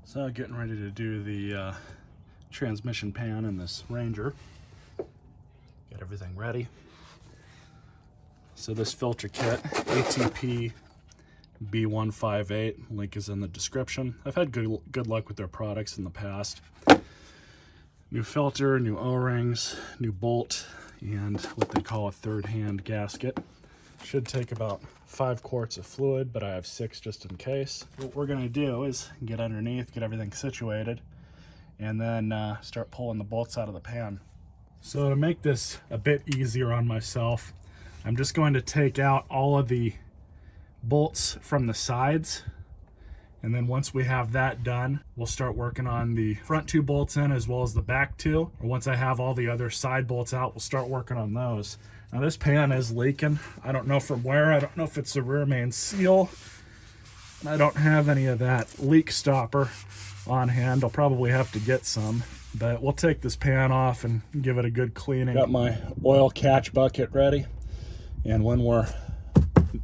So getting ready to do the transmission pan in this Ranger. Get everything ready. So this filter kit, ATP B158, link is in the description. I've had good luck with their products in the past. New filter, new O-rings, new bolt, and what they call a third-hand gasket. Should take about 5 quarts of fluid, but I have 6 just in case. What we're gonna do is get underneath, get everything situated, and then start pulling the bolts out of the pan. So to make this a bit easier on myself, I'm just going to take out all of the bolts from the sides, and then once we have that done, we'll start working on the front 2 bolts in as well as the back 2. Or once I have all the other side bolts out, we'll start working on those. Now this pan is leaking. I don't know from where. I don't know if it's the rear main seal. I don't have any of that leak stopper on hand. I'll probably have to get some, but we'll take this pan off and give it a good cleaning. Got my oil catch bucket ready, and when we're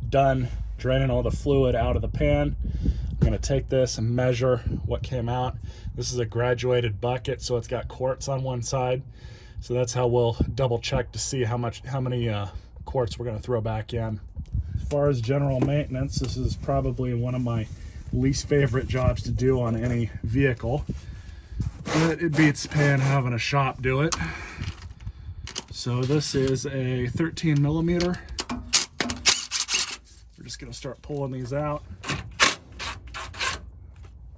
done draining all the fluid out of the pan, I'm going to take this and measure what came out. This is a graduated bucket, so it's got quarts on one side. So that's how we'll double check to see how many quarts we're going to throw back in. As far as general maintenance, this is probably one of my least favorite jobs to do on any vehicle. But it beats paying having a shop do it. So this is a 13 millimeter. We're just going to start pulling these out.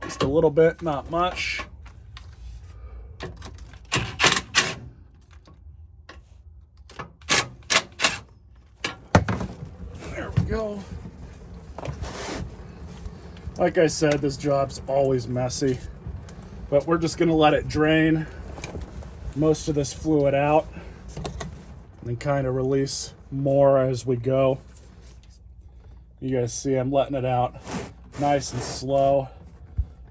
Just a little bit, not much. There we go. Like I said, this job's always messy, but we're just going to let it drain most of this fluid out and kind of release more as we go. You guys see I'm letting it out nice and slow.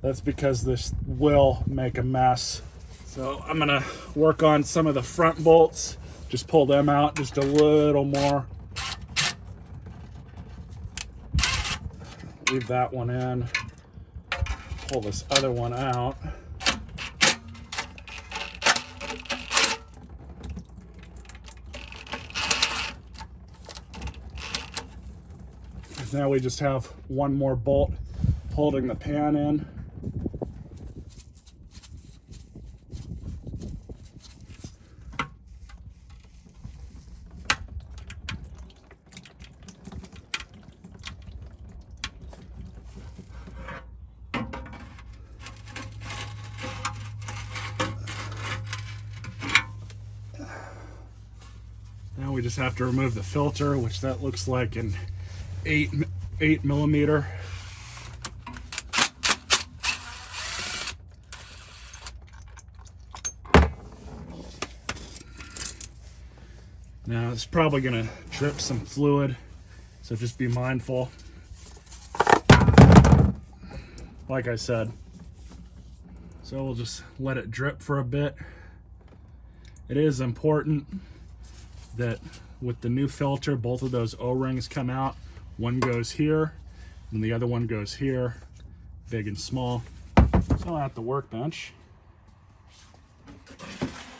That's because this will make a mess. So I'm gonna work on some of the front bolts, just pull them out just a little more. Leave that one in, pull this other one out. Now we just have one more bolt holding the pan in. Now we just have to remove the filter, which that looks like an 8 millimeter. Now it's probably gonna drip some fluid, so just be mindful. Like I said, so we'll just let it drip for a bit. It is important that with the new filter, both of those O-rings come out. One goes here, and the other one goes here, big and small. So at the workbench,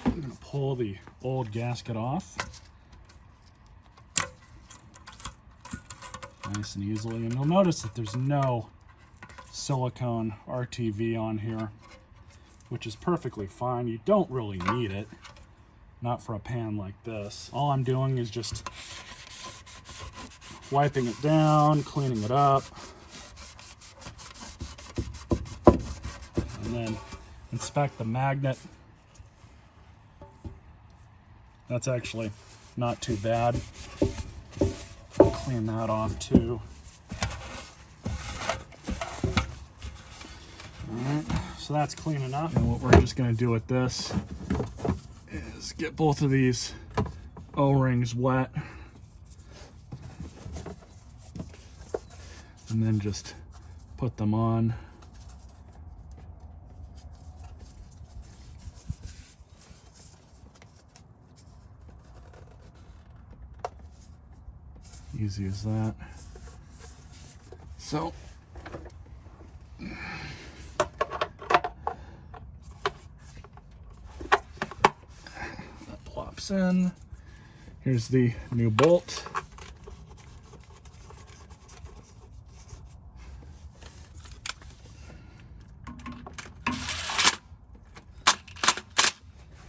I'm gonna pull the old gasket off. Nice and easily, and you'll notice that there's no silicone RTV on here, which is perfectly fine. You don't really need it, not for a pan like this. All I'm doing is just wiping it down, cleaning it up, and then inspect the magnet. That's actually not too bad. Clean that off too. Alright, so that's clean enough. And what we're just going to do with this is get both of these O-rings wet, and then just put them on. Easy as that. So clips in. Here's the new bolt.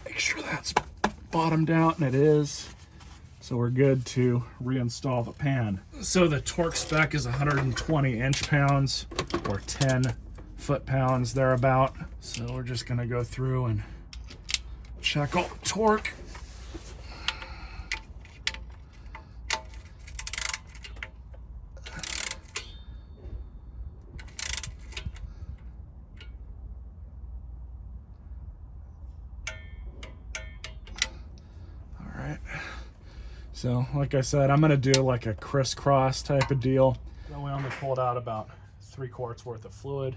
Make sure that's bottomed out, and it is. So we're good to reinstall the pan. So the torque spec is 120 inch-pounds or 10 foot-pounds thereabout. So we're just gonna go through and check all the torque. So, like I said, I'm gonna do like a crisscross type of deal. Then we only pulled out about 3 quarts worth of fluid.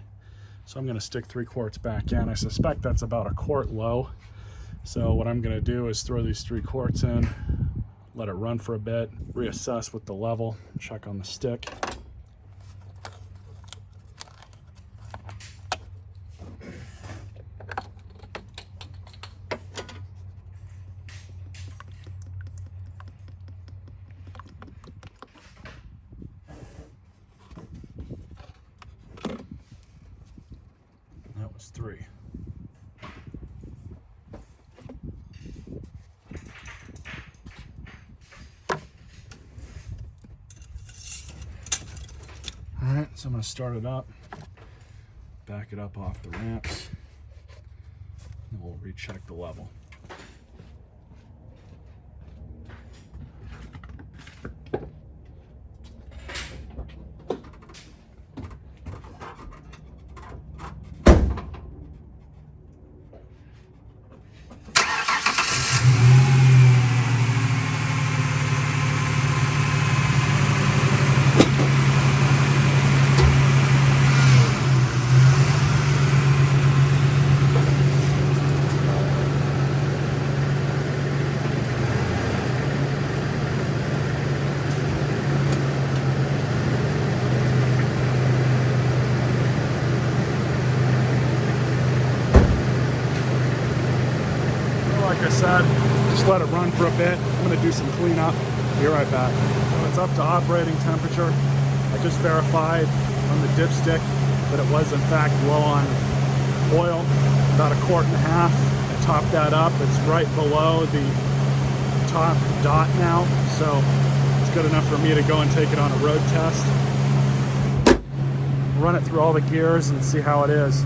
So I'm gonna stick 3 quarts back in. I suspect that's about a quart low. So what I'm gonna do is throw these 3 quarts in, let it run for a bit, reassess with the level, check on the stick. That was 3. All right, so I'm gonna start it up, back it up off the ramps, and we'll recheck the level. Like I said, just let it run for a bit. I'm gonna do some cleanup. Be right back. So it's up to operating temperature. I just verified on the dipstick that it was in fact low on oil, about 1.5 quarts. I topped that up. It's right below the top dot now, so it's good enough for me to go and take it on a road test. Run it through all the gears and see how it is.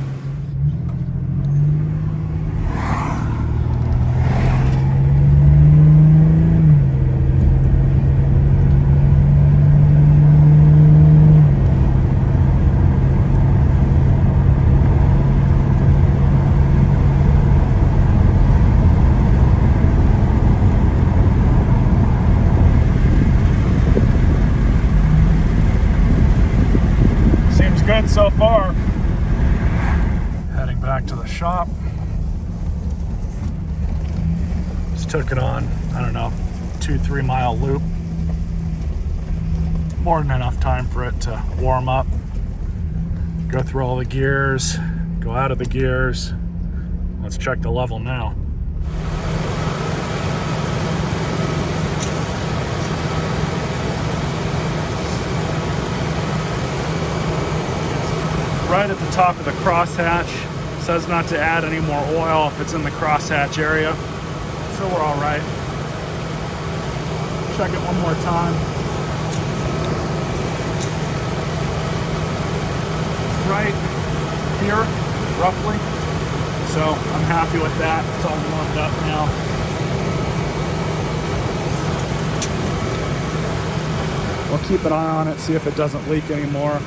Good so far. Heading back to the shop. Just took it on, I don't know, 2-3 mile loop. More than enough time for it to warm up. Go through all the gears, go out of the gears. Let's check the level now. Right at the top of the crosshatch. Says not to add any more oil if it's in the crosshatch area. So we're all right. Check it one more time. It's right here, roughly. So I'm happy with that. It's all warmed up now. We'll keep an eye on it, see if it doesn't leak anymore.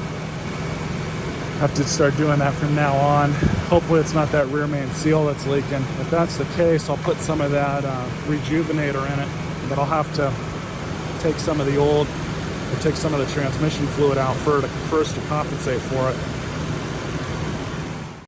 Have to start doing that from now on. Hopefully it's not that rear main seal that's leaking. If that's the case, I'll put some of that rejuvenator in it, but I'll have to take some of the old, or take some of the transmission fluid out first to compensate for it.